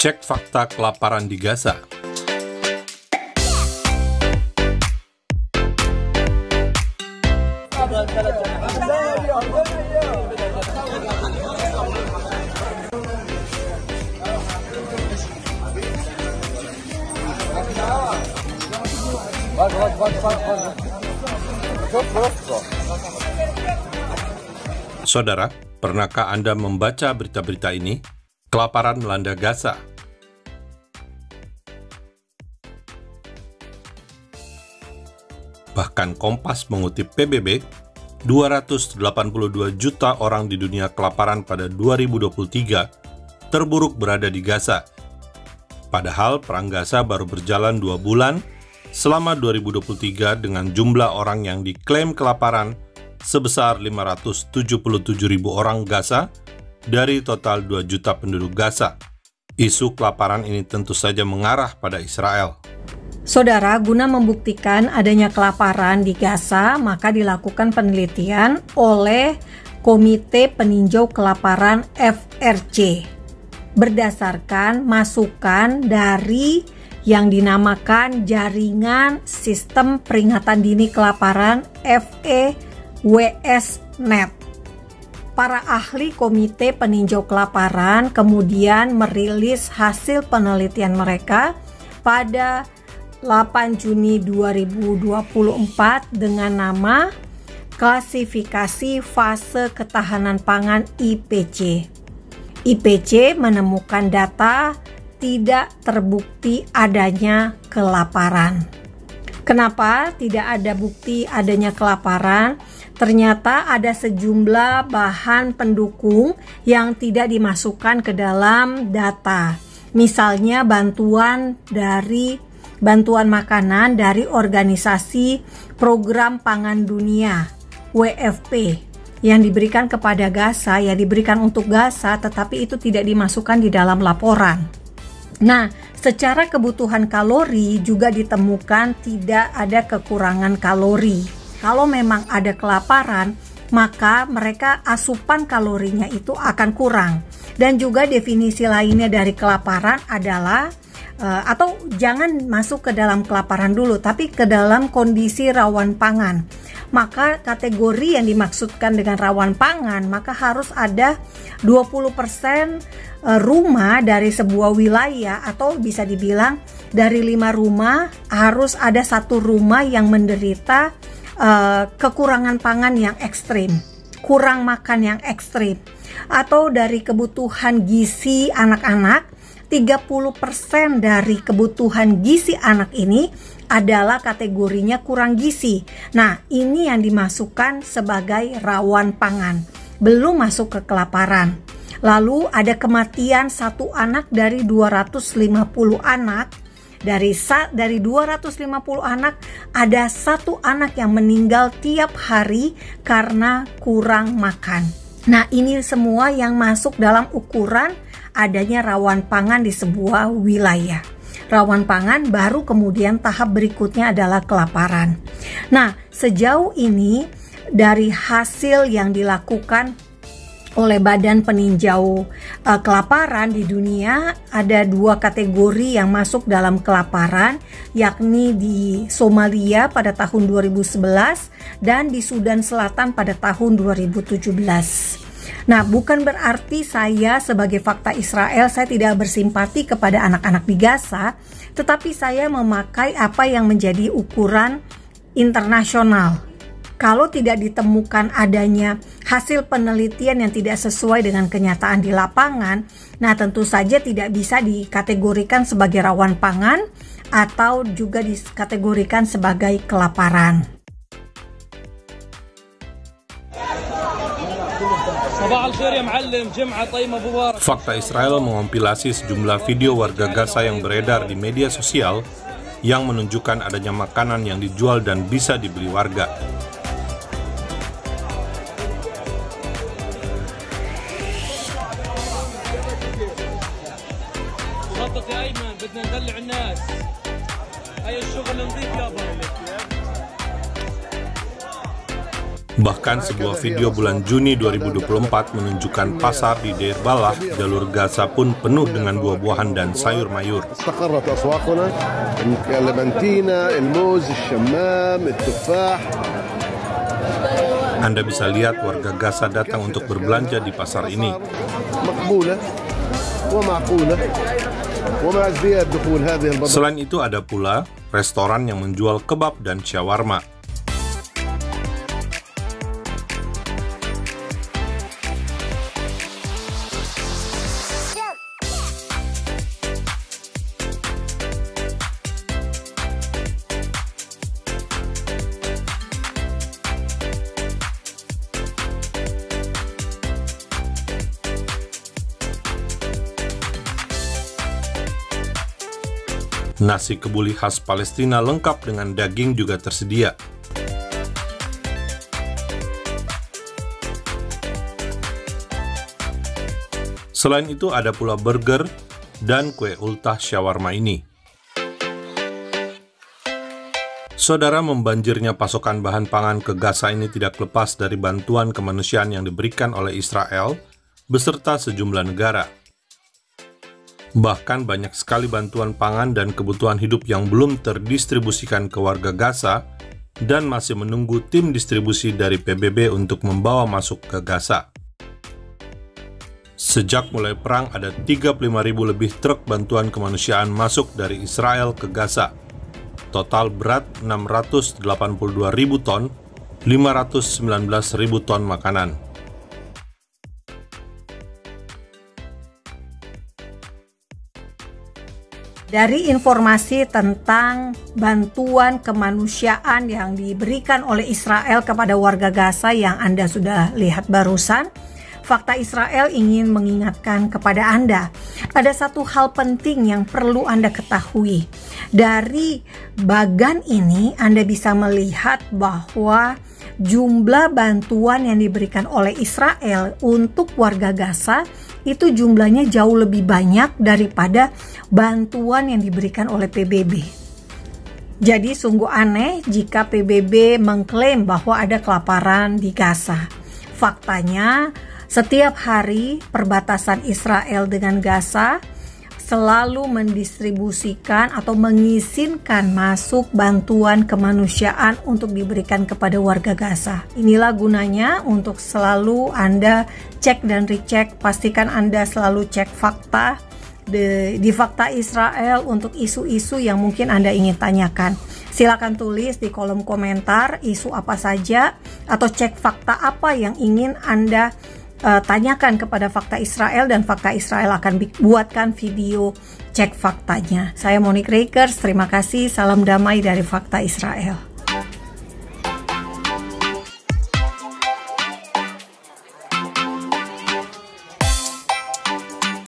Cek fakta kelaparan di Gaza. Saudara, pernahkah Anda membaca berita-berita ini? Kelaparan melanda Gaza. Bahkan Kompas mengutip PBB, 282 juta orang di dunia kelaparan pada 2023 terburuk berada di Gaza. Padahal Perang Gaza baru berjalan 2 bulan selama 2023 dengan jumlah orang yang diklaim kelaparan sebesar 577.000 orang Gaza dari total 2 juta penduduk Gaza. Isu kelaparan ini tentu saja mengarah pada Israel. Saudara, guna membuktikan adanya kelaparan di Gaza, maka dilakukan penelitian oleh Komite Peninjau Kelaparan FRC berdasarkan masukan dari yang dinamakan Jaringan Sistem Peringatan Dini Kelaparan FEWS-NET. Para ahli Komite Peninjau Kelaparan kemudian merilis hasil penelitian mereka pada 8 Juni 2024 dengan nama Klasifikasi Fase Ketahanan Pangan IPC. IPC menemukan data tidak terbukti adanya kelaparan. Kenapa tidak ada bukti adanya kelaparan? Ternyata ada sejumlah bahan pendukung yang tidak dimasukkan ke dalam data. Misalnya bantuan makanan dari Organisasi Program Pangan Dunia WFP yang diberikan kepada Gaza, ya diberikan untuk Gaza, tetapi itu tidak dimasukkan di dalam laporan. Nah, secara kebutuhan kalori juga ditemukan tidak ada kekurangan kalori. Kalau memang ada kelaparan, maka mereka asupan kalorinya itu akan kurang. Dan juga definisi lainnya dari kelaparan adalah atau jangan masuk ke dalam kelaparan dulu, tapi ke dalam kondisi rawan pangan. Maka kategori yang dimaksudkan dengan rawan pangan, maka harus ada 20% rumah dari sebuah wilayah, atau bisa dibilang dari 5 rumah harus ada 1 rumah yang menderita kekurangan pangan yang ekstrim, kurang makan yang ekstrim. Atau dari kebutuhan gizi anak-anak, 30% dari kebutuhan gizi anak ini adalah kategorinya kurang gizi. Nah, ini yang dimasukkan sebagai rawan pangan, belum masuk ke kelaparan. Lalu ada kematian 1 anak dari 250 anak. Dari 250 anak, ada 1 anak yang meninggal tiap hari karena kurang makan. Nah, ini semua yang masuk dalam ukuran adanya rawan pangan di sebuah wilayah. Rawan pangan baru kemudian tahap berikutnya adalah kelaparan. Nah, sejauh ini dari hasil yang dilakukan oleh Badan Peninjau Kelaparan di dunia, ada 2 kategori yang masuk dalam kelaparan, yakni di Somalia pada tahun 2011 dan di Sudan Selatan pada tahun 2017. Nah, bukan berarti saya sebagai Fakta Israel, saya tidak bersimpati kepada anak-anak di Gaza, tetapi saya memakai apa yang menjadi ukuran internasional. Kalau tidak ditemukan adanya hasil penelitian yang tidak sesuai dengan kenyataan di lapangan, nah tentu saja tidak bisa dikategorikan sebagai rawan pangan atau juga dikategorikan sebagai kelaparan. Fakta Israel mengompilasi sejumlah video warga Gaza yang beredar di media sosial yang menunjukkan adanya makanan yang dijual dan bisa dibeli warga. Bahkan sebuah video bulan Juni 2024 menunjukkan pasar di Deir Balah, jalur Gaza pun penuh dengan buah-buahan dan sayur mayur. Anda bisa lihat warga Gaza datang untuk berbelanja di pasar ini. Selain itu ada pula restoran yang menjual kebab dan shawarma. Nasi kebuli khas Palestina lengkap dengan daging juga tersedia. Selain itu ada pula burger dan kue ultah shawarma ini. Saudara, membanjirnya pasokan bahan pangan ke Gaza ini tidak lepas dari bantuan kemanusiaan yang diberikan oleh Israel beserta sejumlah negara. Bahkan banyak sekali bantuan pangan dan kebutuhan hidup yang belum terdistribusikan ke warga Gaza dan masih menunggu tim distribusi dari PBB untuk membawa masuk ke Gaza. Sejak mulai perang ada 35.000 lebih truk bantuan kemanusiaan masuk dari Israel ke Gaza. Total berat 682.000 ton, 519.000 ton makanan. Dari informasi tentang bantuan kemanusiaan yang diberikan oleh Israel kepada warga Gaza yang Anda sudah lihat barusan, Fakta Israel ingin mengingatkan kepada Anda, ada satu hal penting yang perlu Anda ketahui. Dari bagan ini Anda bisa melihat bahwa jumlah bantuan yang diberikan oleh Israel untuk warga Gaza itu jumlahnya jauh lebih banyak daripada bantuan yang diberikan oleh PBB. Jadi sungguh aneh jika PBB mengklaim bahwa ada kelaparan di Gaza. Faktanya, setiap hari perbatasan Israel dengan Gaza selalu mendistribusikan atau mengizinkan masuk bantuan kemanusiaan untuk diberikan kepada warga Gaza. Inilah gunanya untuk selalu Anda cek dan recheck, pastikan Anda selalu cek fakta di Fakta Israel untuk isu-isu yang mungkin Anda ingin tanyakan. Silakan tulis di kolom komentar isu apa saja atau cek fakta apa yang ingin Anda tanyakan kepada Fakta Israel, dan Fakta Israel akan buatkan video cek faktanya. Saya Monique Rakers, terima kasih, salam damai dari Fakta Israel.